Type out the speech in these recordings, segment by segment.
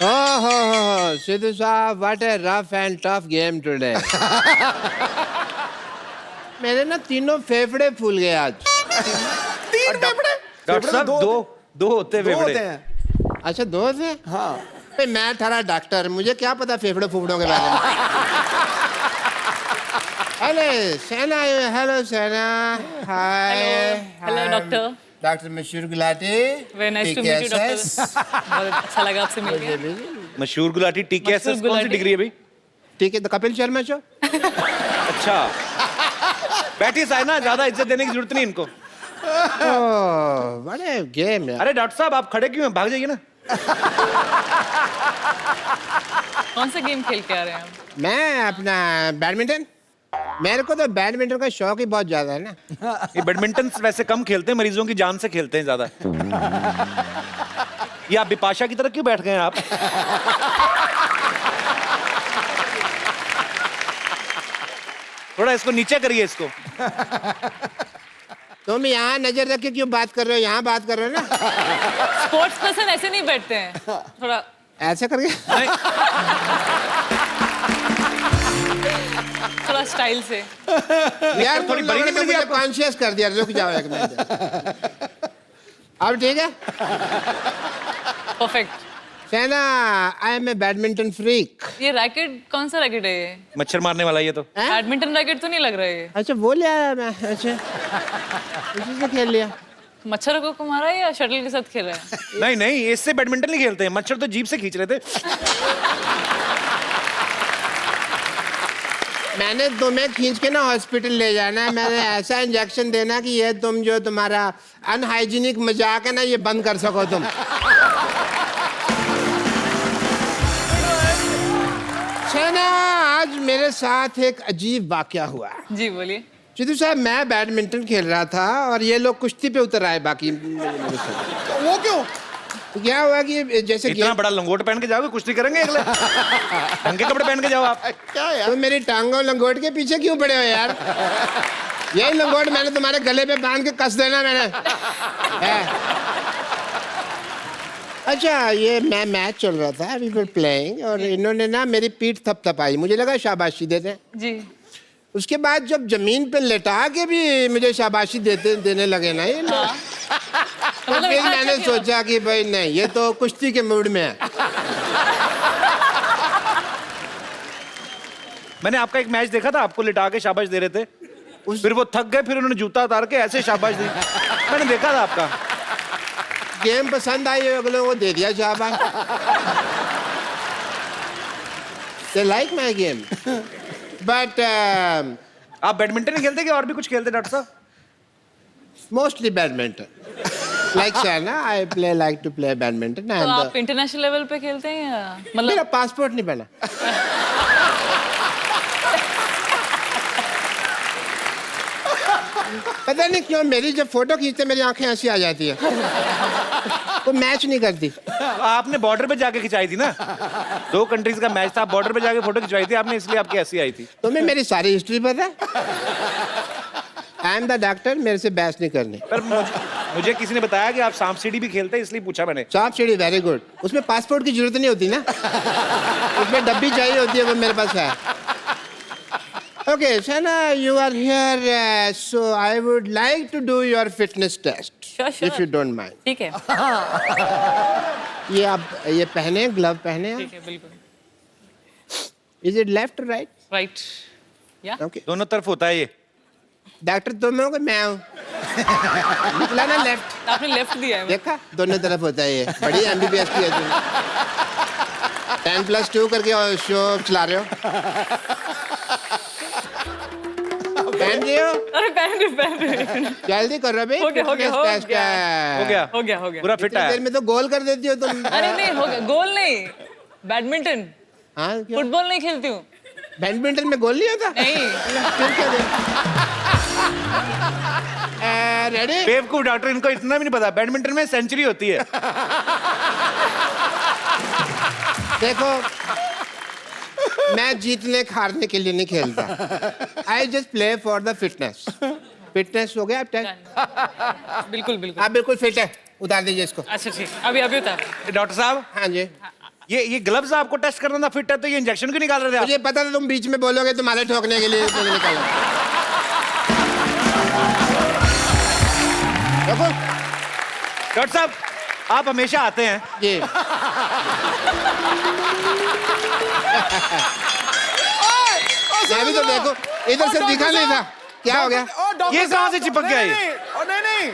Oh, Sidhu साहब, what a rough and tough game today. मेरे ना तीनों फेफड़े फूल गए आज. तीन फेफड़े? डॉक्टर साहब दो होते दो फेफड़े। होते हैं। अच्छा, दो थे? हाँ। भाई मैं थारा डॉक्टर, मुझे क्या पता फेफड़े फूफड़ों के बारे में. हेलो सेना, हेलो सेना, हाय. Hello doctor. Doctor Mashoor Gulati. Very nice to meet you doctor. बहुत अच्छा लगा आपसे मिलके. मशहूर गुलाटी टीकेएसएस कौन सी गुलाटी। डिग्री है भाई? ठीक है, तो कपिल शर्मा शो. अच्छा बैठिए साइना, ज्यादा इज्जत देने की जरूरत नहीं इनको। बड़े गेम यार. अरे डॉक्टर साहब आप खड़े क्यों हैं? भाग जाइए ना। कौन सा गेम खेल के आ रहे हैं आप? मैं अपना बैडमिंटन. मेरे को तो बैडमिंटन का शौक ही बहुत ज्यादा है ना. ये बैडमिंटन वैसे कम खेलते हैं, मरीजों की जान से खेलते हैं ज्यादा। ये आप बिपाशा की तरह क्यों बैठ गए हैं आप? थोड़ा इसको नीचे करिए इसको। तुम यहाँ नजर रख के क्यों बात कर रहे हो? यहाँ बात कर रहे हो ना. स्पोर्ट्स पर्सन ऐसे नहीं बैठते हैं. थोड़ा ऐसे करके. थोड़ा स्टाइल से. यार थोड़ी बड़ी नहीं मिल गई आपको? कॉन्शियस कर दिया. रुक जाओ एक मिनट. अब ठीक है. Perfect. Saina, I am a badminton freak. ये रैकेट कौन सा रैकेट है ये? मच्छर मारने वाला ये तो। बैडमिंटन रैकेट तो नहीं लग रहा है ये. अच्छा, वो ले आया मैं. अच्छा, उसी से खेल लिया. मच्छर को मारा है या शटल के साथ खेल रहा है? नहीं नहीं, इससे बैडमिंटन नहीं खेलते हैं, मच्छर तो जीभ से खींच रहे थे। मैंने तुम्हें खींच के ना हॉस्पिटल ले जाना है. मैंने ऐसा इंजेक्शन देना कि ये तुम जो तुम्हारा अनहाइजीनिक मजाक है ना, ये बंद कर सको तुम. सेना, आज मेरे साथ एक अजीब वाकया हुआ. जी बोलिए. सिद्धू साहब, मैं बैडमिंटन खेल रहा था और ये लोग कुश्ती पे उतर आए. बाकी मेरे साथ. तो वो क्यों? तो क्या हुआ कि जैसे इतना बड़ा लंगोट पहन के जाओगे, कुश्ती करेंगे अगले? ढंग के कपड़े पहन के जाओ आप। क्या यार? तुम मेरी टांगों लंगोट के पीछे क्यों पड़े हो यार? यही लंगोट मैंने तुम्हारे गले पे बांध के कस देना मैंने है. अच्छा, ये मैं मैच चल रहा था, वी वर प्लेइंग, और इन्होंने ना मेरी पीठ थपथपाई. मुझे लगा शाबाशी देते हैं. जी. उसके बाद जब जमीन पे लेटा के भी मुझे शाबाशी देने लगे ना ये लोग. तो मतलब फिर इतना अच्छा मैंने खेला? सोचा कि भाई नहीं, ये तो कुश्ती के मूड में है. मैंने आपका एक मैच देखा था, आपको लिटा के शाबाश दे रहे थे, फिर वो थक गए, फिर उन्होंने जूता उतार के ऐसे शाबाश दी। मैंने देखा था आपका। गेम पसंद आई अगले को दे दिया शाबाश. They like my game. But आप बैडमिंटन ही खेलते कि और भी कुछ खेलते डॉक्टर साहब? mostly badminton. Like Shana, I like to play badminton. तो आप इंटरनेशनल लेवल पे खेलते हैं या मेरा मतलब? पासपोर्ट नहीं बना. पता नहीं क्यों मेरी जब फोटो खींचते मेरी आंखें ऐसी आ जाती है. वो मैच नहीं करती. आपने बॉर्डर पे जाके खिंचाई थी ना, 2 कंट्रीज का मैच था, बॉर्डर पे जाके फोटो खिंचवाई थी आपने, इसलिए आपकी ऐसी आई थी। तुम्हें मेरी सारी हिस्ट्री पता है? आई एम द डॉक्टर, मेरे से बहस नहीं करनी. पर मुझे किसी ने बताया कि आप सांप सीढ़ी भी खेलते हैं, इसलिए पूछा मैंने। सांप सीढ़ी वेरी गुड. उसमें पासपोर्ट की जरूरत नहीं होती ना, उसमें डब्बी चाहिए होती है, वो मेरे पास है. Okay, Shana, you are here, so I would like to do your fitness test. Sure, sure. If you don't mind. ठीक है. ये आप ये पहने, ग्लव पहने. ठीक है बिल्कुल. Is it left or right? Right. या Okay. दोनों तरफ होता है ये। डॉक्टर तुम हो कि मैं हूँ? निकला ना लेफ्ट. आपने लेफ्ट दिया है. देखा, दोनों तरफ होता है ये. बड़ी MBBS की है तुम. 10+2 करके शो चला रहे हो. पहन रहे हो? अरे पहन रहे. जल्दी करो भाई. हो गया, हो गया, fitness हो test गया. है. हो गया, हो गया हो गया. पूरा फिट इतनी है। देर में तो गोल कर देती हो तुम. अरे नहीं हो गया. गोल नहीं. बैडमिंटन. हाँ, क्यों? फुटबॉल नहीं खेलती हूँ. बैडमिंटन में गोल नहीं होता? नहीं. फिर क्या रेडी? बेवकूफ डॉक्टर, इनको इतना भी नहीं पता, बैडमिंटन में सेंचुरी होती है। देखो, मैं जीतने हारने के लिए नहीं खेलता. I just play for the fitness. Fitness हो गया. बिल्कुल बिल्कुल. आप बिल्कुल फिट है. उतार दीजिए इसको. अच्छा ठीक. अभी उतार. डॉक्टर साहब, हाँ जी. ये ग्लव्स आपको टेस्ट करना था फिट है तो ये इंजेक्शन क्यों निकाल रहे थे आप? मुझे पता था तुम बीच में बोलोगे तुम्हारे ठोकने के लिए तो निकालो। देखो डॉक्टर साहब आप हमेशा आते हैं। जी मैं भी तो देखो इधर से दिखा नहीं था, क्या हो गया? ये कहाँ से चिपक गया ये? नहीं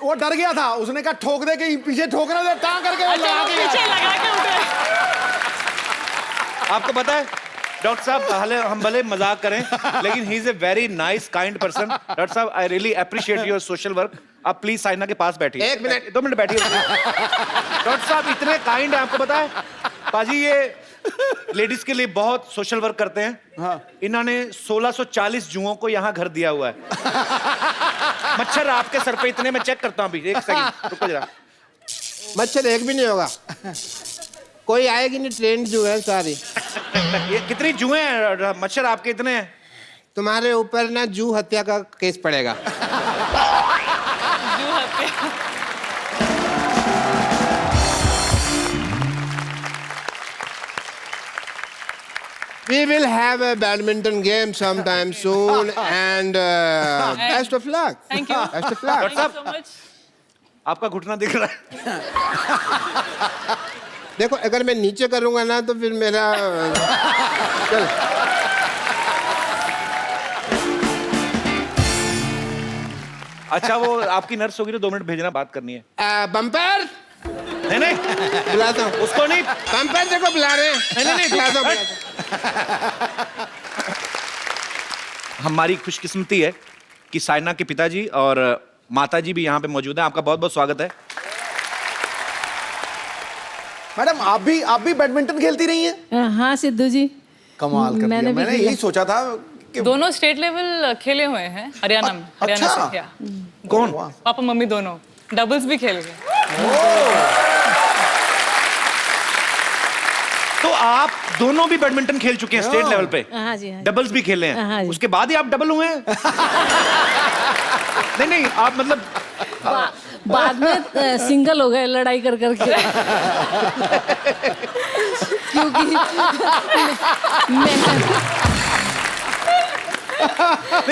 वो डर गया था, उसने कहा ठोक दे के पीछे ठोकना था, टांग करके वो अच्छा लगा वो के पीछे लगा के उठे। आपको पता है डॉक्टर साहब हम भले मजाक करें लेकिन he is a very nice kind person. Doctor साहब I really appreciate your social work. आप प्लीज साइना के पास बैठिए। 1 मिनट 2 मिनट बैठिए। डॉक्टर साहब इतने काइंड है, आपको पता है पाजी ये लेडीज के लिए बहुत सोशल वर्क करते हैं। हाँ। इन्होंने 1640 जुओं को यहाँ घर दिया हुआ है। मच्छर आपके सर पे इतने, मैं चेक करता हूँ अभी, 1 सेकंड रुको जरा। मच्छर एक भी नहीं होगा, कोई आएगी नहीं, ट्रेंड जो है सारी। ये कितनी जुएं हैं मच्छर आपके इतने हैं? तुम्हारे ऊपर ना जू हत्या का केस पड़ेगा। जू हत्या। We will have a badminton game sometime soon and best of luck. Thank you. Best of luck. Thank you so much. आपका घुटना दिख रहा है। देखो अगर मैं नीचे करूंगा ना तो फिर मेरा चल। अच्छा वो आपकी नर्स होगी तो 2 मिनट भेजना, बात करनी है। बम्पर नहीं बुलाता हूँ, उसको नहीं। बम्पर देखो बुला रहे हैं। नहीं बुलाता हूँ। हमारी खुशकिस्मती है कि साइना के पिताजी और माताजी भी यहाँ पे मौजूद हैं। आपका बहुत बहुत स्वागत है। मैडम आप भी बैडमिंटन खेलती रही हैं? हाँ सिद्धू जी, कमाल कर दिया। मैंने भी मैंने खेला। यही सोचा था कि दोनों स्टेट लेवल खेले हुए हैं हरियाणा में। हरियाणा अच्छा। से या। कौन? पापा मम्मी दोनों डबल्स भी खेल गए। तो आप दोनों भी बैडमिंटन खेल चुके हैं स्टेट लेवल पे? हाँ जी, हाँ जी। डबल्स भी खेले हाँ हैं, जी। उसके बाद ही आप डबल हुए हैं? नहीं आप मतलब बाद में सिंगल हो गए लड़ाई कर करके। क्योंकि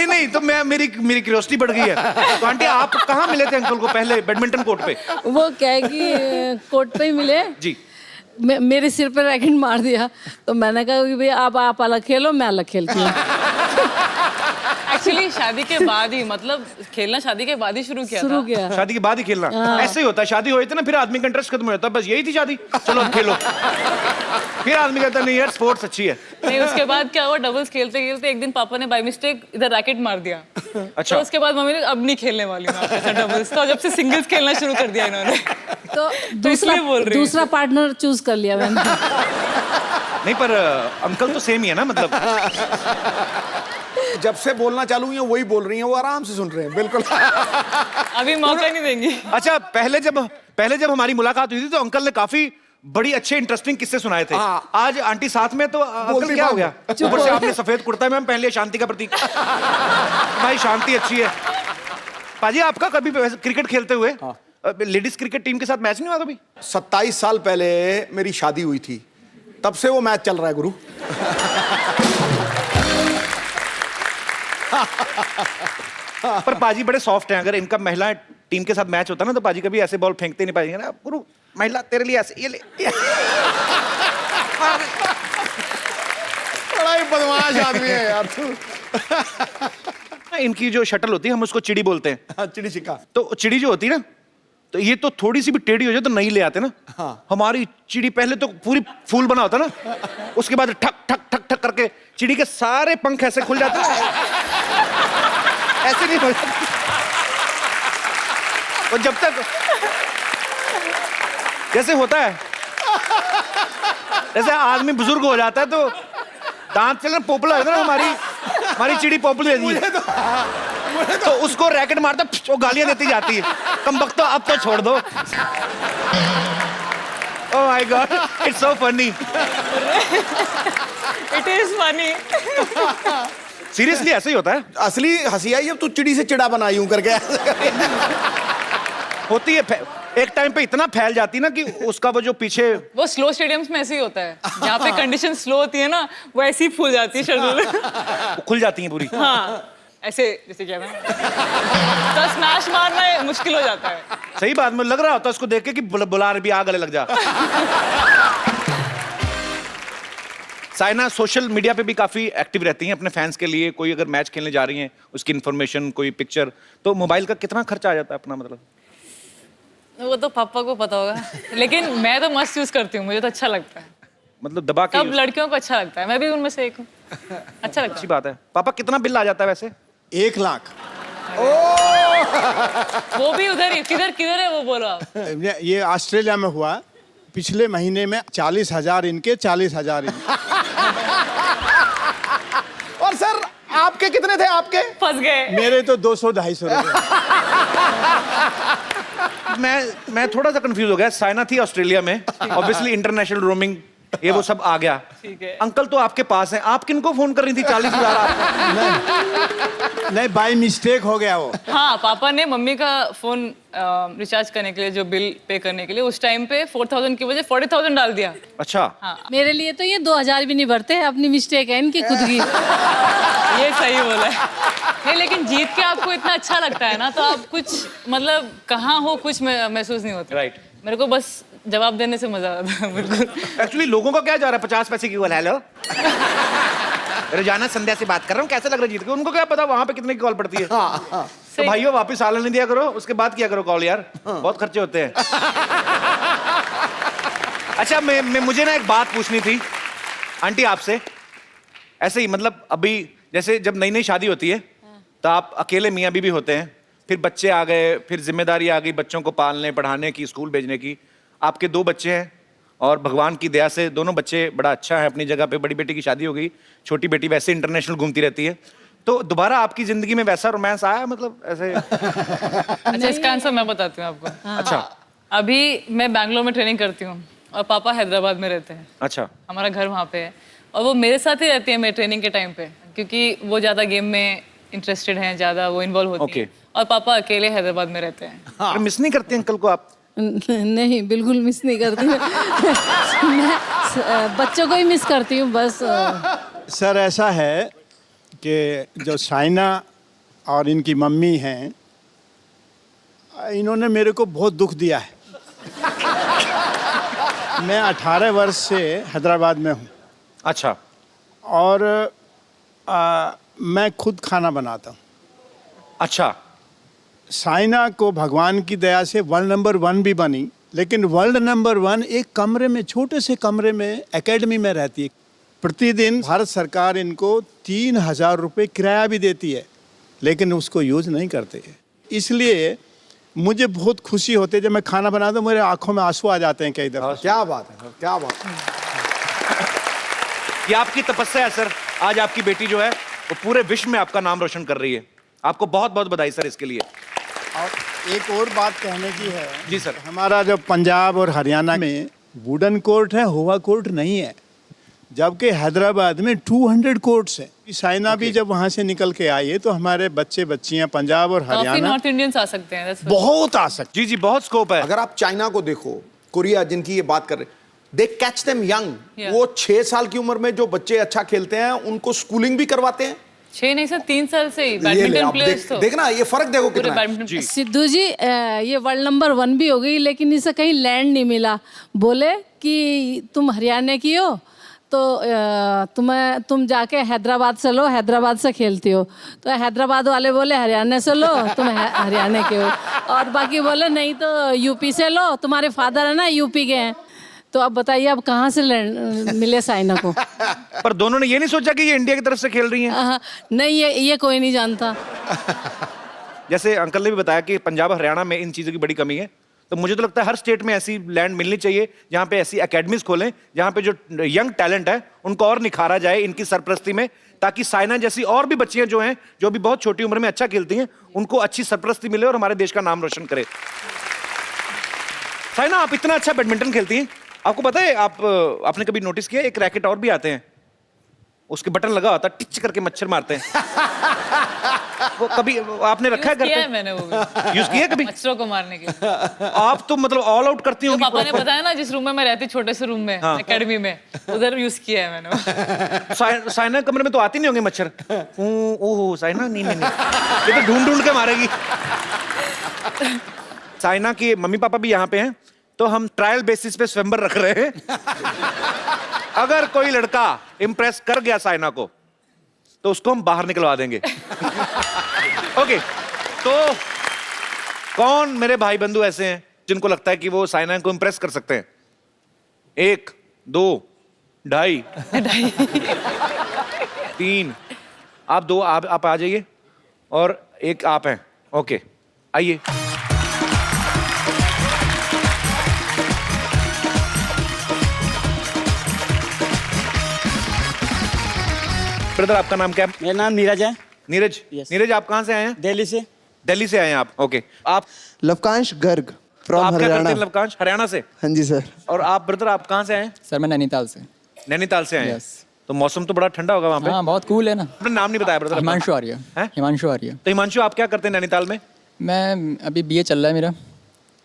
नहीं तो मेरी क्यूरियोसिटी बढ़ गई है। तो आंटी आप कहाँ मिले थे अंकल को पहले बैडमिंटन कोर्ट पे? वो क्या है कि कोर्ट पे ही मिले जी। मेरे सिर पे रैकेट मार दिया तो मैंने कहा कि भाई आप अलग खेलो, मैं अलग खेलती हूँ। एक्चुअली शादी के बाद ही, मतलब खेलना शादी के बाद ही शुरू किया था। शादी के बाद ही खेलना ऐसे ही होता है। शादी हो जाती है ना फिर आदमी का इंटरेस्ट खत्म हो जाता है। बस यही थी शादी, चलो अब खेलो। फिर आदमी कहता नहीं यार स्पोर्ट्स अच्छी है। नहीं उसके बाद क्या हुआ, डबल्स खेलते खेलते एक दिन पापा ने बाय मिस्टेक इधर रैकेट मार दिया। अच्छा। तो उसके बाद मम्मी ने अब नहीं खेलने वाली मैं आपके साथ डबल्स, तो जब से सिंगल्स खेलना शुरू कर दिया इन्होंने। तो इसलिए बोल रही हूँ। दूसरा पार्टनर चूज कर लिया मैंने। नहीं पर अंकल तो सेम ही है ना, मतलब जब से बोलना चालू हुई है वही बोल रही हैं, वो आराम से सुन रहे हैं बिल्कुल। अभी मौका नहीं देंगी। अच्छा पहले जब हमारी मुलाकात हुई थी तो अंकल ने काफी बड़ी अच्छे इंटरेस्टिंग किस्से सुनाए थे। हाँ। आज आंटी साथ में तो अंकल क्या हो गया? ऊपर से आपने सफेद कुर्ता में पहन लिया, शांति का प्रतीक। भाई शांति अच्छी है। पाजी आपका कभी क्रिकेट खेलते हुए लेडीज क्रिकेट टीम के साथ मैच नहीं हुआ कभी? 27 साल पहले मेरी शादी हुई थी, तब से वो मैच चल रहा है गुरु। पर पाजी बड़े सॉफ्ट हैं। अगर इनका महिला टीम के साथ मैच होता ना तो पाजी कभी ऐसे बॉल फेंकते नहीं पाएंगे ना। गुरु महिला तेरे लिए ऐसे ये ले। बड़ा ही बदमाश आदमी है यार तू। इनकी जो शटल होती है हम उसको चिड़ी बोलते हैं। हाँ, चिड़ी छिक्का। तो चिड़ी जो होती है ना, तो ये तो थोड़ी सी भी टेढ़ी हो जाए तो नहीं ले आते ना। हाँ। हमारी चिड़ी पहले तो पूरी फूल बना होता ना, उसके बाद ठक ठक ठक ठक करके चिड़ी के सारे पंख ऐसे खुल जाते हैं। ऐसे नहीं हो जाते। और जब तक जैसे होता है, जैसे आदमी बुजुर्ग हो जाता है तो दांत चलना पोपला होता है ना, हमारी चिड़ी पोपली रहती है। तो उसको रैकेट मारता वो गालियां देती जाती है, कम वक्त तो अब तो छोड़ दो। Oh my God, it's so funny. It is funny. Seriously ऐसे ही होता है। असली हंसी आई जब तू चिड़ी से चिड़ा बनाई यूं करके। होती है एक टाइम पे इतना फैल जाती ना कि उसका वो जो पीछे वो स्लो स्टेडियम्स में ऐसे ही होता है, जहाँ पे कंडीशन स्लो होती है ना, वो ऐसे ही फूल जाती है शर्ट खुल जाती है पूरी। हाँ ऐसे, जैसे क्या ना, तो स्मैश मारना मुश्किल हो जाता है। सही बात, में लग रहा होता है उसको देख के कि बुला रही भी, आ गले लग जा। साइना सोशल मीडिया पे भी काफी एक्टिव रहती हैं अपने फैंस के लिए। कोई अगर मैच खेलने जा रही हैं, उसकी इन्फॉर्मेशन, कोई पिक्चर, तो मोबाइल का कितना खर्चा आ जाता है अपना, मतलब? वो तो पापा को पता होगा, लेकिन मैं तो मस्त यूज करती हूँ, मुझे तो अच्छा लगता है। मतलब दबा के सब लड़कियों को अच्छा लगता है, मैं भी उनमें से एक हूँ, अच्छा लगता अच्छी है। बात है। पापा कितना बिल आ जाता है वैसे? 1 लाख। वो भी उधर ही, किधर किधर है वो, बोलो आप। ये ऑस्ट्रेलिया में हुआ पिछले महीने में। 40,000 इनके, 40,000 इनके। और सर आपके कितने थे आपके? फंस गए। मेरे तो 200-250 रुपए। मैं थोड़ा सा कंफ्यूज हो गया। साइना थी ऑस्ट्रेलिया में, ऑब्वियसली इंटरनेशनल रोमिंग, ये वो सब आ गया। ठीक है। अंकल तो आपके पास हैं, आप किनको फोन कर रही थी? 40,000 आपको? नहीं, बाय मिस्टेक हो गया वो। हाँ, पापा ने मम्मी का फोन रिचार्ज करने के लिए, जो बिल पे करने के लिए, उस टाइम पे 4,000 की वजह 40,000 डाल दिया। अच्छा। हाँ, मेरे लिए तो ये 2,000 भी नहीं भरते, अपनी मिस्टेक है इनकी खुद की। ये सही बोला है। नहीं, लेकिन जीत के आपको इतना अच्छा लगता है ना, तो आप कुछ मतलब कहाँ हो कुछ महसूस नहीं होता। राइट। मेरे को बस जवाब देने से मजा आता है। बिल्कुल। एक्चुअली लोगों का क्या जा रहा है 50 पैसे की कॉल? हेलो रोजाना संध्या से बात कर रहा हूँ, कैसे लग रहा है जीत के? उनको क्या पता वहां पे कितने की कॉल पड़ती है। तो भाइयों वापस आने नहीं दिया करो, उसके बाद किया करो कॉल यार, बहुत खर्चे होते हैं। अच्छा, मुझे ना एक बात पूछनी थी आंटी आपसे। ऐसे ही मतलब अभी जैसे जब नई नई शादी होती है तो आप अकेले मियाँ बीवी होते हैं, फिर बच्चे आ गए, फिर जिम्मेदारी आ गई बच्चों को पालने पढ़ाने की, स्कूल भेजने की। आपके 2 बच्चे हैं और भगवान की दया से दोनों बच्चे बड़ा अच्छा है अपनी जगह पे। बड़ी बेटी की शादी हो गई, छोटी बेटी वैसे इंटरनेशनल घूमती रहती है। तो दोबारा आपकी जिंदगी में वैसा रोमांस आया, मतलब ऐसे? अच्छा, इसका आंसर मैं बताती हूँ आपको। अच्छा। अभी मैं बैंगलोर में ट्रेनिंग करती हूँ और पापा हैदराबाद में रहते हैं। अच्छा। हमारा घर वहाँ पे है और वो मेरे साथ ही रहती है मेरे ट्रेनिंग के टाइम पे, क्योंकि वो ज़्यादा गेम में इंटरेस्टेड हैं, ज़्यादा वो इन्वॉल्व होती हैं। और पापा अकेले हैदराबाद में रहते हैं। मिस नहीं करते अंकल को आप? नहीं, बिल्कुल मिस नहीं करती मैं बच्चों को ही मिस करती हूँ बस। सर ऐसा है कि जो साइना और इनकी मम्मी हैं, इन्होंने मेरे को बहुत दुख दिया है। मैं 18 वर्ष से हैदराबाद में हूँ। अच्छा। और मैं खुद खाना बनाता हूँ। अच्छा। साइना को भगवान की दया से वर्ल्ड नंबर 1 भी बनी, लेकिन वर्ल्ड नंबर 1 एक कमरे में, छोटे से कमरे में एकेडमी में रहती है। प्रतिदिन भारत सरकार इनको 3,000 रुपये किराया भी देती है, लेकिन उसको यूज नहीं करते। इसलिए मुझे बहुत खुशी होती है जब मैं खाना बनाता हूँ, मेरे आंखों में आंसू आ जाते हैं कई दफा। क्या बात है, क्या बात है। ये आपकी तपस्या है सर। आज आपकी बेटी जो है वो पूरे विश्व में आपका नाम रोशन कर रही है। आपको बहुत बहुत बधाई सर इसके लिए। और एक और बात कहने की है। जी सर। हमारा जो पंजाब और हरियाणा में वुडन कोर्ट है, हुआ कोर्ट नहीं है, जबकि हैदराबाद में 200 कोर्ट्स है। साइना भी जब वहाँ से निकल के आई है तो हमारे बच्चे बच्चियाँ पंजाब और काफी हरियाणा नॉर्थ इंडियंस आ सकते हैं। बहुत आ सकते। जी जी, बहुत स्कोप है। अगर आप चाइना को देखो, कोरिया जिनकी ये बात कर रहे, दे कैच देम यंग। Yeah. वो 6 साल की उम्र में जो बच्चे अच्छा खेलते हैं उनको स्कूलिंग भी करवाते हैं। 6 नहीं सर, 3 साल से ही ये ले, बैडमिंटन आप प्लेयर्स तो देखना ये फर्क देखो पूरे कितना है। बैडमिंटन। सिद्धू जी, ये वर्ल्ड नंबर 1 भी हो गई, लेकिन इसे कहीं लैंड नहीं मिला। बोले कि तुम हरियाणा की हो तो तुम जाके हैदराबाद से लो, हैदराबाद से खेलती हो। तो हैदराबाद वाले बोले हरियाणा से लो, तुम हरियाणा के हो। और बाकी बोले नहीं तो यूपी से लो, तुम्हारे फादर है ना यूपी के हैं। तो अब बताइए अब कहाँ से मिले साइना को? पर दोनों ने ये नहीं सोचा कि ये इंडिया की तरफ से खेल रही हैं? नहीं, ये कोई नहीं जानता। जैसे अंकल ने भी बताया कि पंजाब हरियाणा में इन चीज़ों की बड़ी कमी है, तो मुझे तो लगता है हर स्टेट में ऐसी लैंड मिलनी चाहिए जहाँ पे ऐसी एकेडमीज खोलें जहाँ पे जो यंग टैलेंट है उनको और निखारा जाए इनकी सरपरस्ती में, ताकि साइना जैसी और भी बच्चियां जो हैं जो भी बहुत छोटी उम्र में अच्छा खेलती हैं उनको अच्छी सरपरस्ती मिले और हमारे देश का नाम रोशन करे। साइना, आप इतना अच्छा बैडमिंटन खेलती हैं, आपको पता है आपने कभी नोटिस किया एक रैकेट और भी आते हैं, उसके बटन लगा होता है, टिच करके मच्छर मारते हैं। वो कभी आपने रखा है घर किया है पे? मैंने वो भी यूज किया कभी? मच्छरों को मारने के लिए। आप तो मतलब ऑल आउट करती तो होंगी। पापा ने बताया ना जिस रूम में मैं रहती, छोटे से रूम में हाँ। एकेडमी में, उधर यूज किया है मैंने। साइना कमरे में तो आती नहीं होंगे मच्छर। ओहो साइना, नहीं नहीं नहीं, ये तो ढूंढ ढूंढ के मारेगी। साइना के मम्मी पापा भी यहाँ पे हैं, तो हम ट्रायल बेसिस पे स्वयंवर रख रहे हैं। अगर कोई लड़का इम्प्रेस कर गया साइना को, तो उसको हम बाहर निकलवा देंगे। ओके, तो कौन मेरे भाई बंधु ऐसे हैं जिनको लगता है कि वो साइना को इम्प्रेस कर सकते हैं? 1 2 2.5 3। आप 2 आप आ जाइए, और 1 आप हैं। ओके, आइए। ब्रदर, आपका नाम क्या है? मेरा नाम नीरज है। नीरज। Yes. नीरज, आप कहाँ से आए हैं? दिल्ली से। दिल्ली से आए हैं आप। ओके, आप लवकांश गर्ग तो फ्रॉम आप क्या करते हरियाणा। हैं? लवकांश, हरियाणा से। हाँ जी सर। और आप ब्रदर, आप कहाँ से आए हैं? सर मैं नैनीताल से। नैनीताल से आए हैं। Yes. तो मौसम तो बड़ा ठंडा होगा वहाँ पे। हाँ बहुत कूल है ना। अपना नाम नहीं बताया ब्रदर। हिमांशु आर्य। हैं? हिमांशु आर्य। तो हिमांशु, आप क्या करते हैं नैनीताल में? मैं अभी बीए चल रहा है मेरा।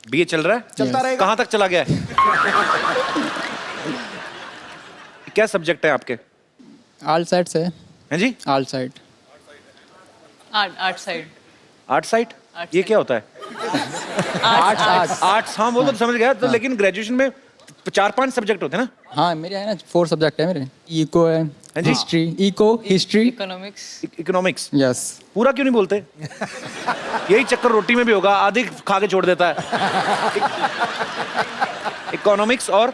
बीए चल रहा है? चलता रहेगा। कहाँ तक चला गया है? क्या सब्जेक्ट है आपके? आल साइड से। हैं जी? All side. Art side. Art side? Art ये साइड। क्या होता है? आर्ट्स। हाँ, वो तो समझ गया। तो लेकिन ग्रेजुएशन में 4-5 सब्जेक्ट होते हैं ना? हाँ मेरे है ना 4 सब्जेक्ट है मेरे। इको है, हाँ जी। History, eco, history. Economics. Economics. Yes. पूरा क्यों नहीं बोलते? यही चक्कर रोटी में भी होगा, आधी खा के छोड़ देता है। इकोनॉमिक्स और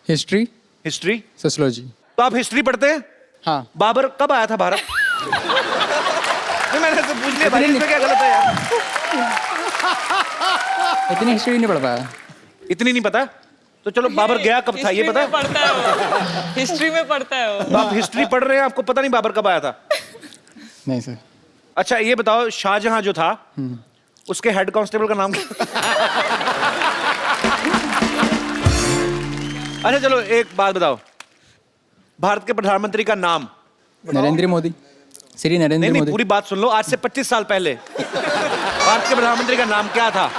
हिस्ट्री, हिस्ट्री। सोशियोलॉजी। तो आप हिस्ट्री पढ़ते हैं? हाँ। बाबर कब आया था भारत? नहीं, मैंने तो पूछ लिया भाई, इसमें क्या गलत है यार? इतनी हिस्ट्री नहीं पढ़ पाया। इतनी नहीं पता? तो चलो, बाबर गया कब था ये पता है? पढ़ता है वो, हिस्ट्री में पढ़ता है वो। तो आप हिस्ट्री पढ़ रहे हैं, आपको पता नहीं बाबर कब आया था? नहीं सर। अच्छा ये बताओ, शाहजहां जो था उसके हेड कांस्टेबल का नाम क्या? अच्छा चलो, एक बात बताओ, भारत के प्रधानमंत्री का नाम? नरेंद्र मोदी। श्री नरेंद्र नहीं मोदी। पूरी बात सुन लो। आज से 25 साल पहले भारत के प्रधानमंत्री का नाम क्या था?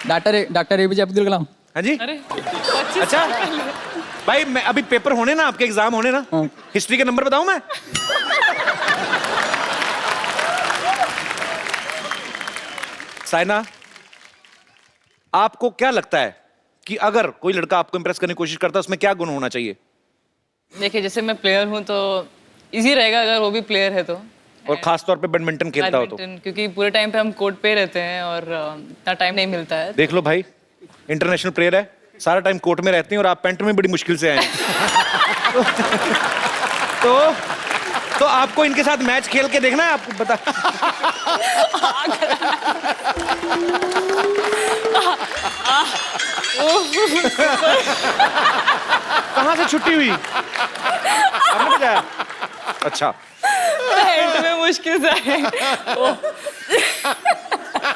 Doctor APJ Abdul Kalam. हाँ जी? अरे 25 अच्छा भाई, मैं अभी पेपर होने ना, आपके एग्जाम होने ना, हाँ। हिस्ट्री के नंबर बताऊं मैं? साइना, आपको क्या लगता है कि अगर कोई लड़का आपको इंप्रेस करने की कोशिश करता है, उसमें क्या गुण होना चाहिए? देखिए, जैसे मैं प्लेयर हूँ तो इजी रहेगा अगर वो भी प्लेयर है तो। और खास तौर पे बैडमिंटन खेलता हो तो? बैडमिंटन, क्योंकि पूरे टाइम पे हम कोर्ट पे रहते हैं और इतना टाइम नहीं मिलता है। देख लो भाई, इंटरनेशनल प्लेयर है, सारा टाइम कोर्ट में रहते हैं, और आप पेंट में बड़ी मुश्किल से आए हैं। तो आपको इनके साथ मैच खेल के देखना है, आपको बता। कहाँ से छुट्टी हुई? आपने बताया? अच्छा पेंट में मुश्किल से आए।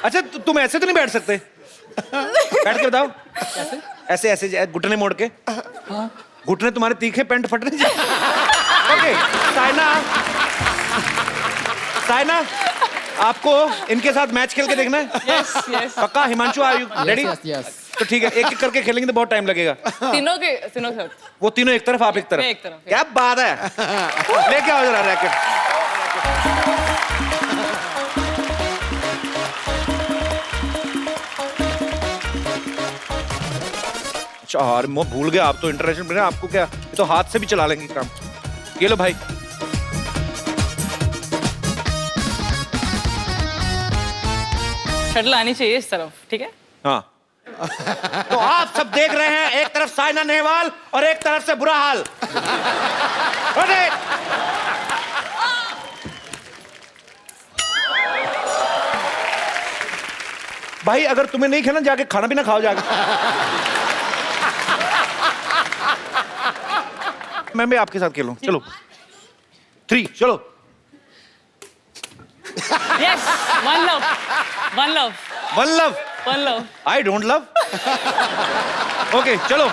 अच्छा, तुम ऐसे तो नहीं बैठ सकते? बैठ के बताओ। ऐसे ऐसे घुटने मोड़ के। घुटने तुम्हारे तीखे, पेंट फट नहीं जाए। ओके साइना, आपको इनके साथ मैच खेल के देखना है? यस। पक्का? Himanshu, are you ready? Yes. तो ठीक है, एक एक करके खेलेंगे तो बहुत टाइम लगेगा। तीनों के साथ। वो तीनों एक तरफ, आप एक तरफ। मैं एक तरफ। क्या बात है। लेके आओ जरा रैकेट। यार मैं भूल गया, आप तो इंटरनेशनल प्लेयर, आपको क्या, ये तो हाथ से भी चला लेंगे काम। ये लो भाई। शटल आनी चाहिए इस तरफ, ठीक है? हाँ। तो आप सब देख रहे हैं, एक तरफ साइना नेहवाल और एक तरफ से बुरा हाल। भाई अगर तुम्हें नहीं खेलना, जाके खाना पीना खाओ जाके। मैं भी आपके साथ खेलूं, चलो। 3 चलो। Yes, one love. One love. I don't love. Okay चलो।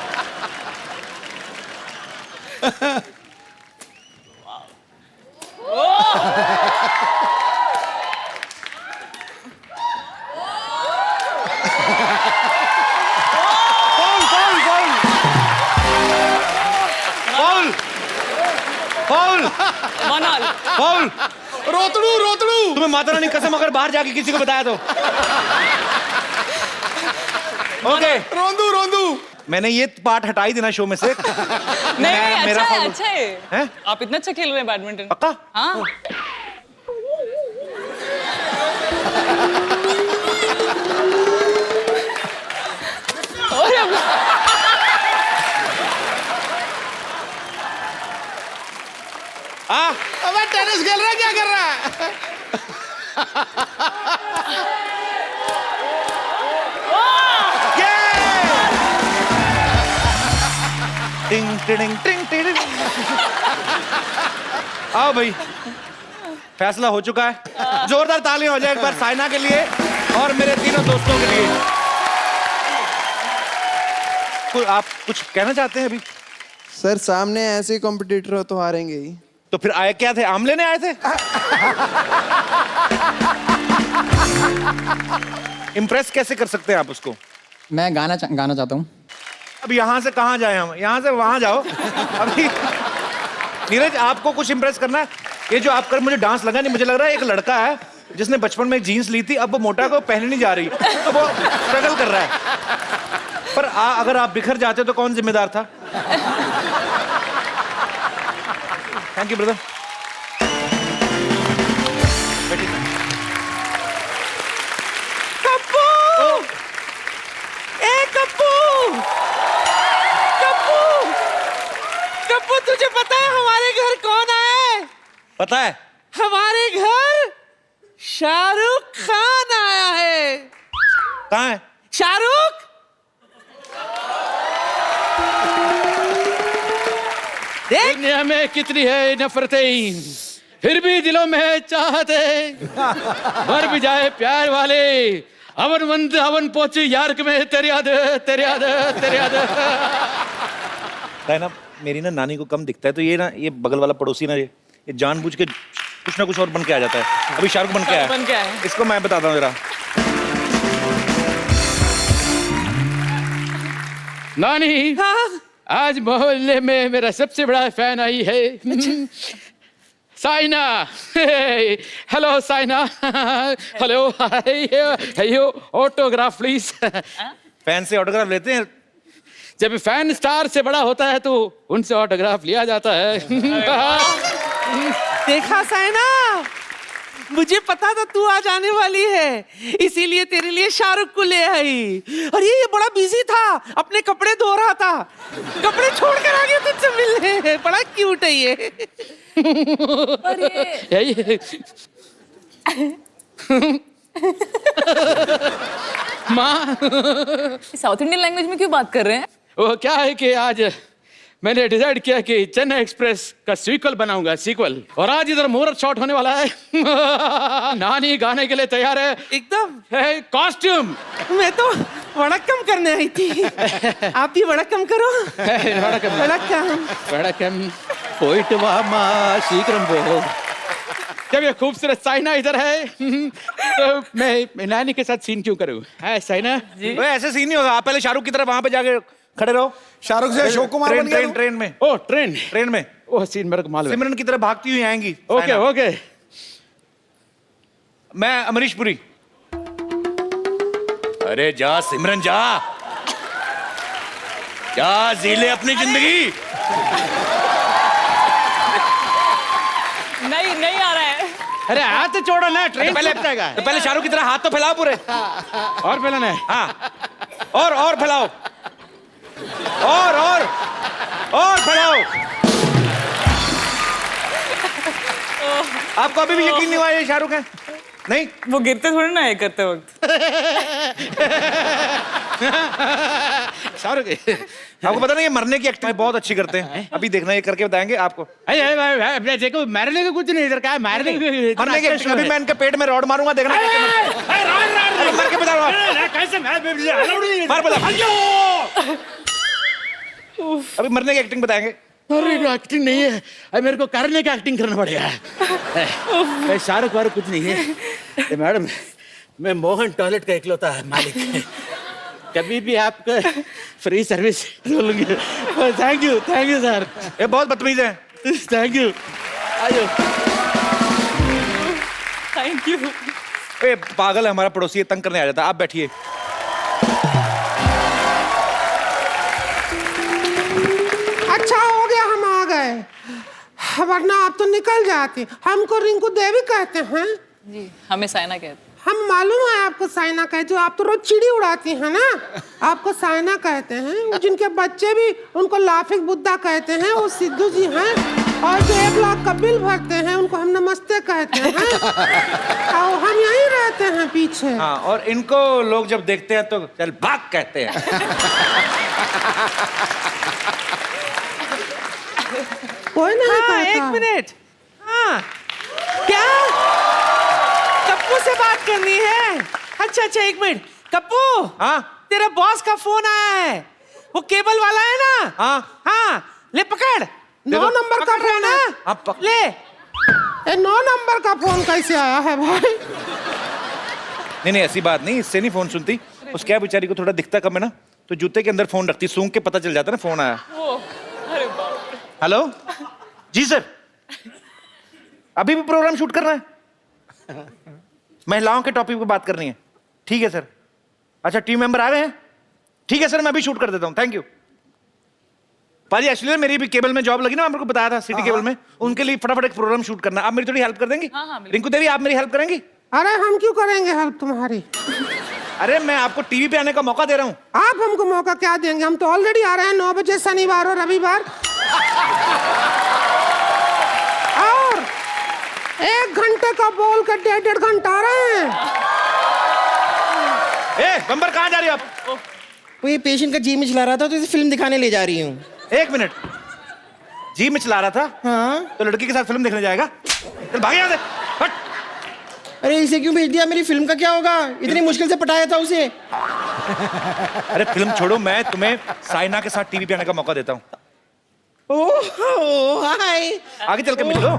Foul one all. फाउल। रोतड़ू तुम्हें माता रानी कसम अगर बाहर जाके किसी को बताया तो। ओके रोंदू मैंने ये पार्ट हटा ही देना शो में से। नहीं मेरा अच्छा है, foul। अच्छा है। हैं? आप इतना अच्छा खेल रहे हैं बैडमिंटन। पक्का? हाँ। अबे टेनिस खेल रहा है, क्या कर रहा है? टिंग टिडिंग टिंग टिडिंग। आओ भाई, फैसला हो चुका है। जोरदार तालियां हो जाए एक बार साइना के लिए और मेरे तीनों दोस्तों के लिए। आप कुछ कहना चाहते हैं अभी? सर सामने ऐसे कॉम्पिटिटर हो तो हारेंगे ही। तो फिर आए क्या थे? आम लेने आए थे? इम्प्रेस कैसे कर सकते हैं आप उसको? मैं गाना चाहता हूँ। अब यहाँ से कहाँ जाए हम? यहाँ से वहां जाओ। अभी नीरज आपको कुछ इम्प्रेस करना है? ये जो आप कर, मुझे डांस लगा नहीं, मुझे लग रहा है एक लड़का है जिसने बचपन में एक जीन्स ली थी, अब वो मोटा को पहनने नहीं जा रही, तो वो स्ट्रगल कर रहा है। पर अगर आप बिखर जाते तो कौन जिम्मेदार था? Thank you brother. कप्पू! ए कप्पू! कप्पू! कप्पू तुझे पता है हमारे घर कौन आया है? पता है। हमारे घर शाहरुख खान आया है। कहाँ है? शाहरुख! दुनिया में कितनी है नफरतें, फिर भी दिलों में है चाहते, मर भी जाए प्यार वाले, हवन मंद हवन पहुंचे यार में तेरी याद तेरी याद तेरी याद। ना मेरी ना नानी को कम दिखता है, तो ये बगल वाला पड़ोसी ना ये जानबूझ के कुछ ना कुछ और बन के आ जाता है। अभी शाहरुख बन के आया है। इसको मैं बताता हूँ जरा। नानी, आज मोहल्ले में मेरा सबसे बड़ा फैन आई है। Saina. Hello Saina. Hello hello autograph please. Fan से ऑटोग्राफ लेते हैं? जब फैन स्टार से बड़ा होता है तो उनसे ऑटोग्राफ लिया जाता है। देखा साइना, मुझे पता था तू आज आने वाली है, इसीलिए तेरे लिए शाहरुख को ले आई। और ये बड़ा बिजी था, अपने कपड़े धो रहा था, कपड़े छोड़ कर आ गया तुझसे मिलने। बड़ा क्यूट है ये। यही माँ, साउथ इंडियन लैंग्वेज में क्यों बात कर रहे हैं? वो क्या है कि आज मैंने डिसाइड किया कि चेन्नई एक्सप्रेस का सीक्वल बनाऊंगा, सीक्वल। और आज इधर मुहूर्त शॉट होने वाला है। नानी गाने के लिए तैयार है एकदम। कॉस्ट्यूम। मैं तो वड़क्कम करने आई थी, आप भी वड़क्कम करो। वड़क्कम पोइट वामा शीघ्रम बोल। जब ये खूबसूरत साइना इधर है तो मैं नानी के साथ सीन क्यों करूं? है साइना जी? ऐसे सीन नहीं होगा। आप पहले शाहरुख की तरफ वहां पे जाके खड़े रहो। शाहरुख से अशोक कुमार बन गया। ट्रेन में। ओ ट्रेन में वो सीन मेरे को मालूम है। सिमरन की तरफ भागती हुई आएंगी। Okay okay. मैं अमरीश पुरी। अरे जा सिमरन जा, जी ले अपनी जिंदगी। नहीं आ रहा है। अरे हाथ छोड़ो ना, ट्रेन पहले शाहरुख की तरह हाथ तो फैलाओ पूरे। और फैलाना है। हाँ, और फैलाओ, और फैलाओ। आपको अभी भी यकीन नहीं हुआ ये शाहरुख है? नहीं, वो गिरते थोड़ी ना है करते वक्त। शाहरुख आपको पता नहीं, ये मरने की एक्टिंग बहुत अच्छी करते हैं। अभी देखना, ये करके बताएंगे आपको। देखो मारने का कुछ नहीं, इधर क्या है मरने की एक्टिंग। अभी मैं इनके पेट में रॉड मारूंगा, देखना मर के बता। अभी मरने की एक्टिंग बताएंगे। अरे एक्टिंग नहीं है, अरे मेरे को करने का एक्टिंग करना पड़ेगा। शाहरुख वारुख कुछ नहीं है। मैडम, मैं मोहन टॉयलेट का इकलौता मालिक। कभी भी आपका फ्री सर्विस लूंगी। Thank you sir. ये बहुत बदतमीज है। Thank you. आइयो। Thank you. ए पागल है हमारा पड़ोसी, ये तंग करने आ जाता है। आप बैठिए। अच्छा हो गया हम आ गए, वरना आप तो निकल जाते। हमको रिंकू देवी कहते हैं। जी, हमें साइना कहते हैं। हम मालूम है आपको साइना कहते हो, आप तो रोज चिड़ी उड़ाती हैं ना, आपको साइना कहते हैं। जिनके बच्चे भी उनको लाफिंग बुद्धा कहते हैं, वो सिद्धू जी हैं। और जो 1 लाख का बिल भरते हैं उनको हम नमस्ते कहते हैं। और हम यहीं रहते हैं पीछे। हाँ, और इनको लोग जब देखते हैं तो चल भाग कहते हैं। कोई नहीं कहता। एक मिनट। हाँ, क्या कप्पू से बात करनी है? अच्छा, एक मिनट। कप्पू, हाँ तेरा बॉस का फोन आया है, वो केबल वाला है ना? हाँ, ले पकड़। 9 नंबर का फोन है। हाँ, ले। 9 नंबर का फोन कैसे आया है भाई? नहीं, ऐसी बात नहीं, इससे नहीं फोन सुनती। उस क्या बेचारी को थोड़ा दिखता कम है ना, तो जूते के अंदर फोन रखती, सूंघ के पता चल जाता ना फोन आया। अरे बाप रे। हेलो जी सर, अभी भी प्रोग्राम शूट करना है? महिलाओं के टॉपिक पे बात करनी है। ठीक है सर। अच्छा, टीम मेंबर आ गए हैं? ठीक है सर, मैं अभी शूट कर देता हूँ। Thank you. पाजी, एक्चुअली मेरी भी केबल में जॉब लगी ना, आपको बताया था सिटी केबल में, उनके लिए फटाफट एक प्रोग्राम शूट करना। आप मेरी थोड़ी हेल्प कर देंगी? हाँ, रिंकू देवी, आप मेरी हेल्प करेंगी? अरे हम क्यों करेंगे हेल्प तुम्हारी? अरे मैं आपको टीवी पे आने का मौका दे रहा हूँ। आप हमको मौका क्या देंगे? हम तो ऑलरेडी आ रहे हैं 9 बजे शनिवार और रविवार। और 1 घंटे का बोल कर 1.5 घंटा आ रहे हैं। बम्बर कहाँ जा रही हो आप? वो ये पेशेंट का जी में चला रहा था तो इसे फिल्म दिखाने ले जा रही हूँ। 1 मिनट, जी में चला रहा था? हाँ। तो लड़की के साथ फिल्म देखने जाएगा? चल भाग यहाँ से, हट। अरे इसे क्यों भेज दिया? मेरी फिल्म का क्या होगा? इतनी मुश्किल से पटाया था उसे। अरे फिल्म छोड़ो, मैं तुम्हें साइना के साथ टीवी पे आने का मौका देता हूँ। ओह हाय, आगे चल के मिल लो।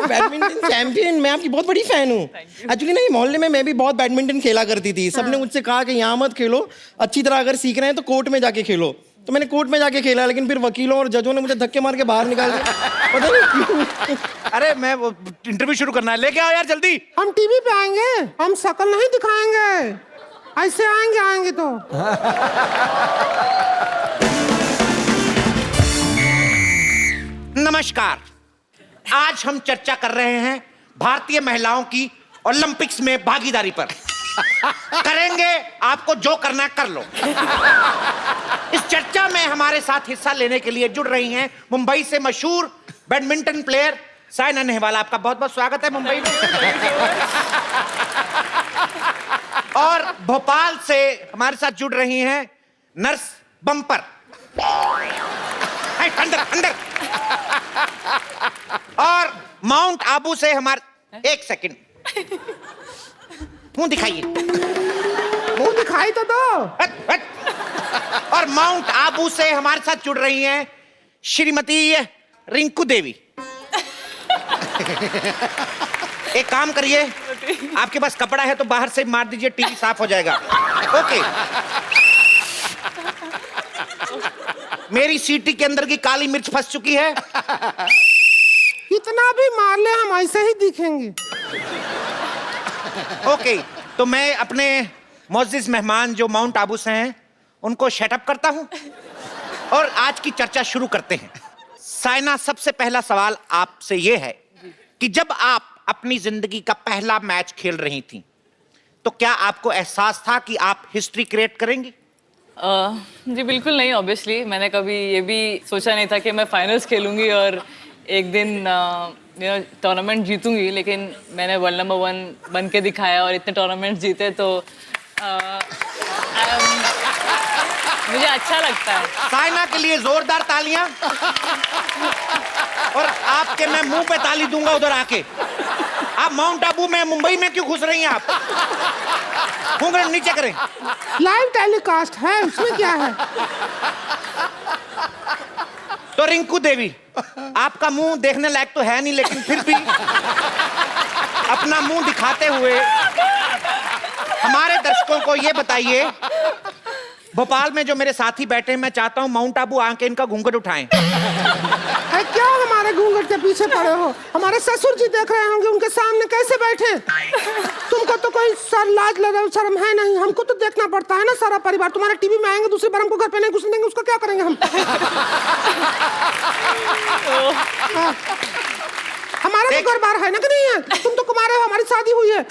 बैडमिंटन चैंपियन, मैं आपकी बहुत बड़ी फैन हूँ। एक्चुअली ना, मोहल्ले में मैं भी बहुत बैडमिंटन खेला करती थी। सबने मुझसे कहा कि यहाँ मत खेलो, अच्छी तरह अगर सीख रहे हैं तो कोर्ट में जाके खेलो। तो मैंने कोर्ट में जाके खेला, लेकिन फिर वकीलों और जजों ने मुझे धक्के मार के बाहर निकाल दिया। पता नहीं क्यों। अरे मैं वो इंटरव्यू शुरू करना है, लेके आओ यार जल्दी। हम टीवी पे आएंगे, हम शक्ल नहीं दिखाएंगे, ऐसे आएंगे तो। नमस्कार, आज हम चर्चा कर रहे हैं भारतीय महिलाओं की ओलंपिक्स में भागीदारी पर। करेंगे, आपको जो करना है कर लो। इस चर्चा में हमारे साथ हिस्सा लेने के लिए जुड़ रही हैं मुंबई से मशहूर बैडमिंटन प्लेयर साइना नेहवाल। आपका बहुत बहुत स्वागत है मुंबई में। और भोपाल से हमारे साथ जुड़ रही हैं नर्स बम्पर। अंदर अंदर। और माउंट आबू से हमारे, 1 सेकंड, मुंह दिखाइए। मुंह दिखाई तो दो। और माउंट आबू से हमारे साथ जुड़ रही हैं श्रीमती रिंकू देवी। एक काम करिए, आपके पास कपड़ा है तो बाहर से मार दीजिए, टीवी साफ हो जाएगा। ओके। मेरी सीटी के अंदर की काली मिर्च फंस चुकी है। कितना भी मार ले हम ऐसे ही दिखेंगे। ओके, तो मैं अपने मोअज़्ज़िज़ मेहमान जो माउंट आबू से हैं उनको शटअप करता हूं और आज की चर्चा शुरू करते हैं। साइना, सबसे पहला सवाल आपसे ये है कि जब आप अपनी जिंदगी का पहला मैच खेल रही थी तो क्या आपको एहसास था कि आप हिस्ट्री क्रिएट करेंगी? जी बिल्कुल नहीं, ऑब्वियसली मैंने कभी ये भी सोचा नहीं था कि मैं फाइनल्स खेलूंगी और एक दिन टूर्नामेंट जीतूंगी, लेकिन मैंने वर्ल्ड नंबर 1 बन के दिखाया और इतने टूर्नामेंट जीते, तो मुझे अच्छा लगता है। साइना के लिए जोरदार तालियां। और आपके मैं मुंह पे ताली दूंगा उधर आके। आप माउंट आबू में, मुंबई में क्यों घुस रही हैं आप? घूंघट नीचे करें। लाइव टेलीकास्ट है, उसमें क्या है? तो रिंकू देवी, आपका मुंह देखने लायक तो है नहीं, लेकिन फिर भी अपना मुंह दिखाते हुए हमारे दर्शकों को ये बताइए भोपाल में जो मेरे साथी बैठे हैं, मैं चाहता हूँ माउंट आबू आके इनका घूंघट उठाएं। अरे क्या हमारे घूंघट के पीछे पड़े हो? हमारे ससुर जी देख रहे होंगे, उनके सामने कैसे बैठे? तुमको तो कोई सर लाज लगा शर्म है नहीं, हमको तो देखना पड़ता है ना सारा परिवार। तुम्हारे टीवी में आएंगे, दूसरी बार हमको घर पे नहीं घुसने देंगे, उसका क्या करेंगे हम? हमारा तो घर बार है ना कि नहीं है? तुम तो कुमारे हो, हमारी शादी हुई है।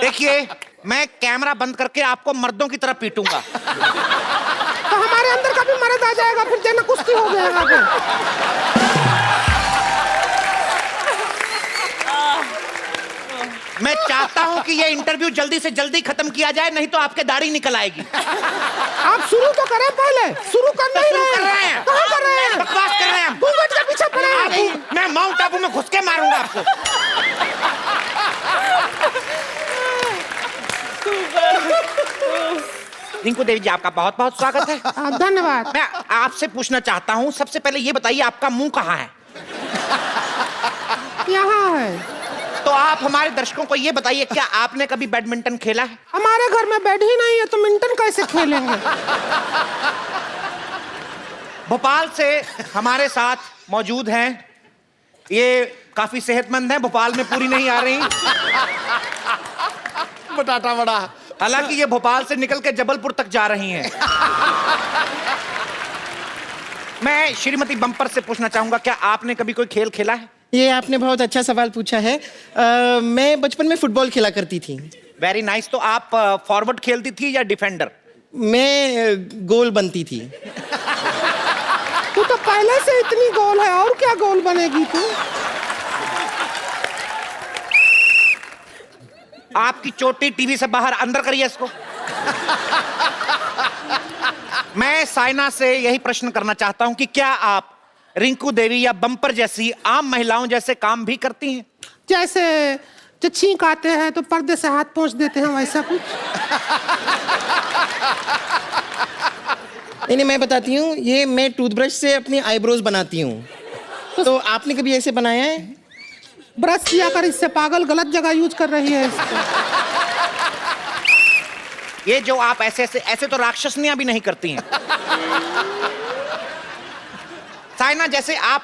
देखिए, मैं कैमरा बंद करके आपको मर्दों की तरह पीटूंगा। तो हमारे अंदर का भी मर्द आ जाएगा, फिर देना कुश्ती हो जाएगा। मैं चाहता हूं कि ये इंटरव्यू जल्दी से जल्दी खत्म किया जाए, नहीं तो आपके दाढ़ी निकल आएगी। आप शुरू तो करें पहले। शुरू कर नहीं रहे हैं। कहाँ कर रहे हैं? बकवास कर रहे हैं। घूंघट के पीछे पड़े हैं। मैं माउंट आबू में घुस के मारूंगा आपको। रिंकू देवी जी, आपका बहुत बहुत स्वागत है। धन्यवाद। मैं आपसे पूछना चाहता हूँ, सबसे पहले ये बताइए आपका मुंह कहाँ है? यहाँ है। तो आप हमारे दर्शकों को ये बताइए, क्या आपने कभी बैडमिंटन खेला है? हमारे घर में बेड ही नहीं है, तो मिंटन कैसे खेलेंगे? भोपाल से हमारे साथ मौजूद हैं, ये काफी सेहतमंद हैं, भोपाल में पूरी नहीं आ रही। बटाटा बड़ा। हालांकि ये भोपाल से निकल के जबलपुर तक जा रही हैं। मैं श्रीमती बम्पर से पूछना चाहूंगा, क्या आपने कभी कोई खेल खेला है? ये आपने बहुत अच्छा सवाल पूछा है। मैं बचपन में फुटबॉल खेला करती थी। Very nice. तो आप फॉरवर्ड खेलती थी या डिफेंडर? मैं गोल बनती थी। तू तो पहले से इतनी गोल है, और क्या गोल बनेगी तू? आपकी चोटी टीवी से बाहर, अंदर करिए इसको। मैं साइना से यही प्रश्न करना चाहता हूं कि क्या आप रिंकू देवी या बम्पर जैसी आम महिलाओं जैसे काम भी करती हैं? जैसे जो छींक आते हैं तो पर्दे से हाथ पोंछ देते हैं, वैसा कुछ? नहीं, मैं बताती हूँ। ये मैं टूथब्रश से अपनी आईब्रोज बनाती हूँ। तो आपने कभी ऐसे बनाया है? ब्रश किया कर, इससे पागल गलत जगह यूज कर रही है इसको। ये जो आप ऐसे तो राक्षसनियां भी नहीं करती हैं। साइना, जैसे आप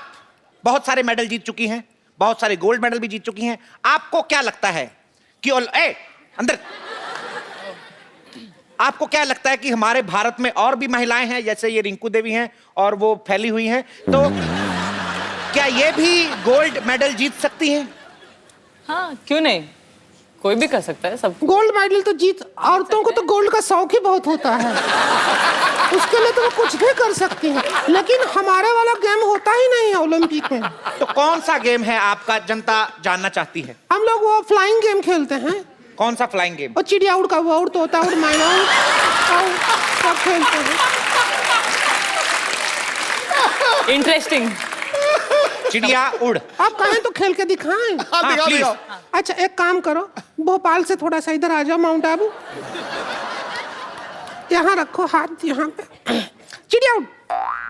बहुत सारे मेडल जीत चुकी हैं, बहुत सारे गोल्ड मेडल भी जीत चुकी हैं, आपको क्या लगता है कि अंदर आपको क्या लगता है कि हमारे भारत में और भी महिलाएं हैं जैसे ये रिंकू देवी हैं और वो फैली हुई हैं, तो क्या ये भी गोल्ड मेडल जीत सकती हैं? हाँ, क्यों नहीं, कोई भी कर सकता है। सब गोल्ड मेडल तो जीत, औरतों को तो गोल्ड का शौक ही बहुत होता है, उसके लिए तो वो कुछ भी कर सकती हैं। लेकिन हमारे वाला गेम होता ही नहीं है ओलंपिक में। तो कौन सा गेम है आपका, जनता जानना चाहती है? हम लोग वो फ्लाइंग गेम खेलते हैं। कौन सा फ्लाइंग गेम? वो चिड़िया उड़ का, वो उड़, तोता उड़, मैना उड़, सब खेलते हैं। इंटरेस्टिंग। चिड़िया उड़ आप कहें तो खेल के दिखाएं। हाँ, प्लीज। अच्छा, एक काम करो, भोपाल से थोड़ा सा इधर आ जाओ, माउंट आबू। यहाँ रखो हाथ, यहाँ पे। चिड़िया उड़,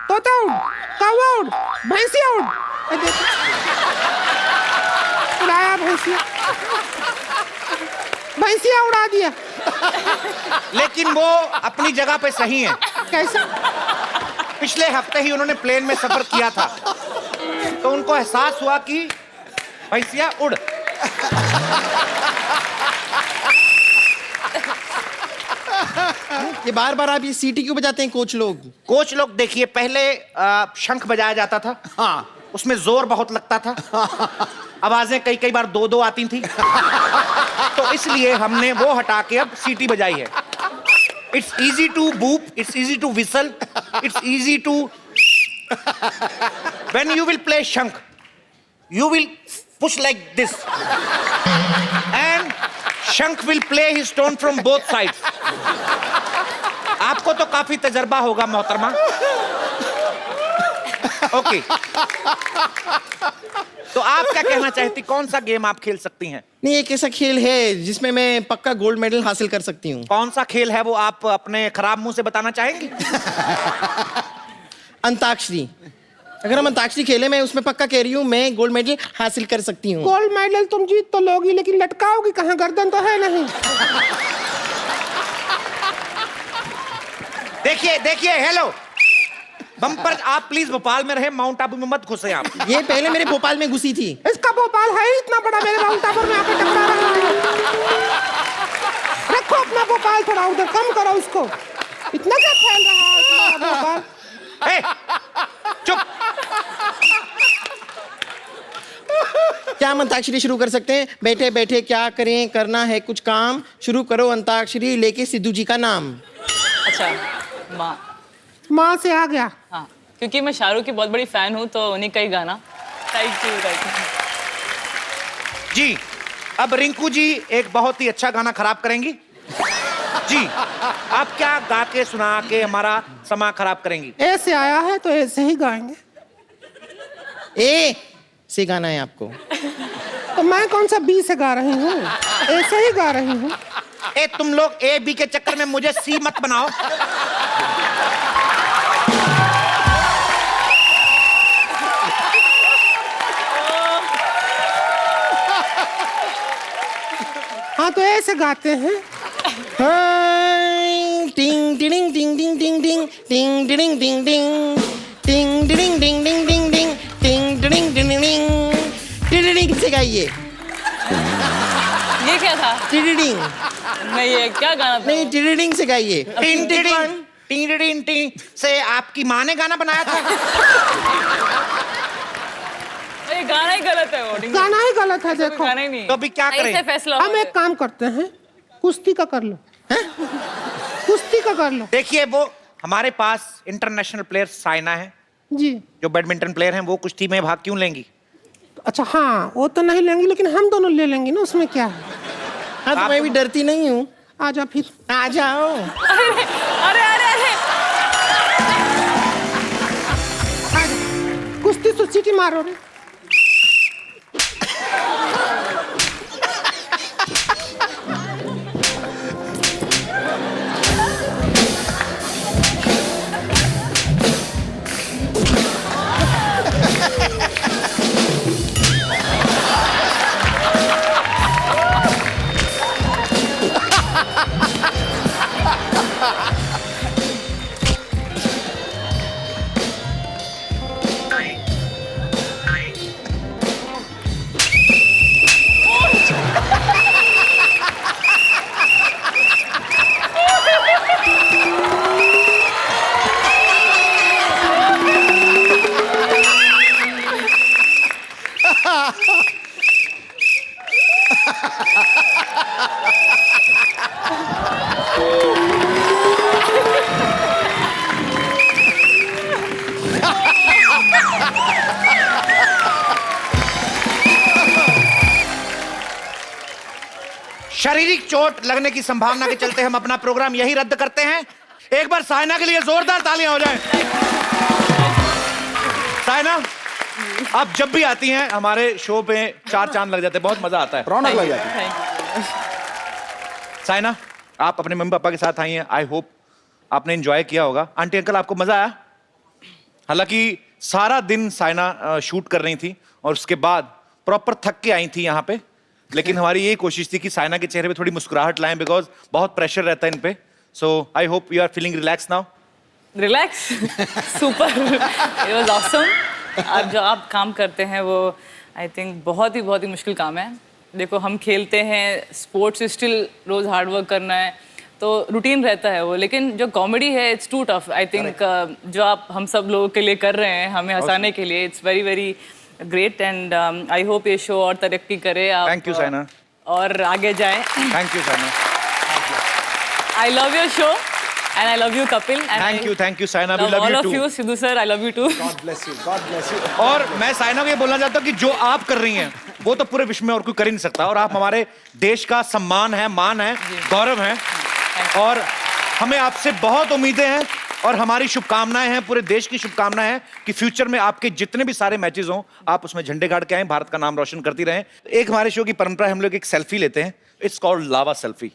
तोता उड़, कौवा उड़, भैंसिया उड़। उड़ाया भैंसिया, भैंसिया उड़ा दिया। लेकिन वो अपनी जगह पे सही है। कैसे? पिछले हफ्ते ही उन्होंने प्लेन में सफर किया था, तो उनको एहसास हुआ कि भैंसिया उड़। ये बार बार आप ये सीटी क्यों बजाते हैं कोच लोग? कोच लोग, देखिए, पहले शंख बजाया जाता था। हाँ, उसमें जोर बहुत लगता था। आवाजें कई बार दो आती थी। तो इसलिए हमने वो हटा के अब सीटी बजाई है। It's easy to boop, it's easy to whistle, it's easy to. When you will play shankh, you will push like this and शंख will play his tone from both sides. आपको तो काफी तजर्बा होगा मोहतरमा। ओके, तो आप क्या कहना चाहती, कौन सा गेम आप खेल सकती हैं? नहीं, एक ऐसा खेल है जिसमें मैं पक्का गोल्ड मेडल हासिल कर सकती हूँ। कौन सा खेल है वो, आप अपने खराब मुंह से बताना चाहेंगे? अंताक्षरी। अगर हम अंताक्षरी खेले, मैं उसमें पक्का कह रही हूँ मैं गोल्ड मेडल हासिल कर सकती हूँ। गोल्ड मेडल तुम जीत तो लोगी, लेकिन लटकाओगी कहाँ? गर्दन तो है नहीं। देखिए देखिए, हेलो बम्पर, आप प्लीज भोपाल में रहे, माउंट आबू में मत घुसे आप। ये पहले मेरे भोपाल में घुसी थी। इसका भोपाल है ही इतना बड़ा, मेरे माउंट आबू में आकर टकरा रहा है। रखो अपना भोपाल थोड़ा उधर, कम करो उसको। इतना क्या फैल रहा है तुम्हारा भोपाल? ए, चुप। क्या हम अंताक्षरी शुरू कर सकते हैं? बैठे बैठे क्या करें, करना है कुछ काम, शुरू करो अंताक्षरी लेके सिद्धू जी का नाम। अच्छा, माँ। माँ से आ गया। हाँ, क्योंकि मैं शाहरुख की बहुत बड़ी फैन हूँ तो उन्हीं का ही गाना। Thank you. जी, अब रिंकू जी एक बहुत ही अच्छा गाना खराब करेंगी। जी, आप क्या गा के सुना के हमारा समा खराब करेंगी? ऐसे आया है तो ऐसे ही गाएंगे। ए से गाना है आपको। तो मैं कौन सा बी से गा रही हूँ, ऐसे ही गा रही हूँ। ए, तुम लोग ए बी के चक्कर में मुझे सी मत बनाओ। हाँ तो ऐसे गाते हैं। टिंग टिडिंग टिंग टिंग टिंग टिंग टिंग टिडिंग टिंग टिंग टिंग टिडिंग टिंग टिंग टिंग टिंग टिंग टिडिंग टिंग टिंग टिडिंग से गाइए। ये क्या था? टिडिंग नहीं, ये क्या गाना था? नहीं, टिडिंग से गाइए। टिंग टिडिंग टिंग टिडिंग टिंग से आपकी माँ ने गाना बनाया था। ये गाना ही गलत है, वो गाना ही गलत है। देखो गाना ही नहीं। तो अभी क्या करें? ऐसे फैसला हम एक काम करते हैं, कुश्ती का कर लो। कुश्ती का कर लो। देखिए, वो हमारे पास इंटरनेशनल प्लेयर साइना है जी। जो बैडमिंटन प्लेयर हैं, वो कुश्ती में भाग क्यों लेंगी? अच्छा हाँ, वो तो नहीं लेंगी लेकिन हम दोनों ले लेंगे ना, उसमें क्या है। हाँ तो मैं भी डरती नहीं हूँ। आ जा फिर। आ जाओ। अरे अरे अरे अरे, कुश्ती तो सीटी मारो रे। शारीरिक चोट लगने की संभावना के चलते हम अपना प्रोग्राम यही रद्द करते हैं। एक बार साइना के लिए जोरदार तालियां हो जाएं। साइना, आप जब भी आती हैं हमारे शो पे 4 चांद लग जाते हैं, बहुत मजा आता है, रौनक लग जाती है। साइना, आप अपने मम्मी पापा के साथ आई हैं, आई होप आपने एंजॉय किया होगा। आंटी अंकल, आपको मजा आया? हालांकि सारा दिन साइना शूट कर रही थी और उसके बाद प्रॉपर थक के आई थी यहाँ पे, लेकिन हमारी ये कोशिश थी कि साइना के चेहरे पे थोड़ी मुस्कुराहट लाएं, बिकॉज बहुत प्रेशर रहता है इन पे। So I hope you are feeling relax now. Relax, super, it was awesome. अब जो आप काम करते हैं वो आई थिंक बहुत ही मुश्किल काम है। देखो, हम खेलते हैं, स्पोर्ट्स स्टिल रोज हार्ड वर्क करना है, तो रूटीन रहता है वो, लेकिन जो कॉमेडी है it's too tough. I think जो आप हम सब लोगों के लिए कर रहे हैं, हमें हंसाने के लिए, it's very very great and I hope ये शो और तरक्की करे। आप थैंक यू साइना। और आगे जाएं। Thank you Saina. I love your show and I love you Kapil. Thank you Saina, we love all you of two. You, Siddhu sir, I love you too. God bless you, God bless you. और मैं साइना को ये बोलना चाहता हूँ कि जो आप कर रही हैं वो तो पूरे विश्व में और कोई कर ही नहीं सकता, और आप हमारे देश का सम्मान है, मान है, गौरव है, और हमें आपसे बहुत उम्मीदें हैं और हमारी शुभकामनाएं हैं, पूरे देश की शुभकामनाएं हैं कि फ्यूचर में आपके जितने भी सारे मैचेस हों आप उसमें झंडे गाड़ के आए, भारत का नाम रोशन करती रहें। एक हमारे शो की परंपरा है, हम लोग एक सेल्फी लेते हैं, इट्स कॉल्ड लावा सेल्फी।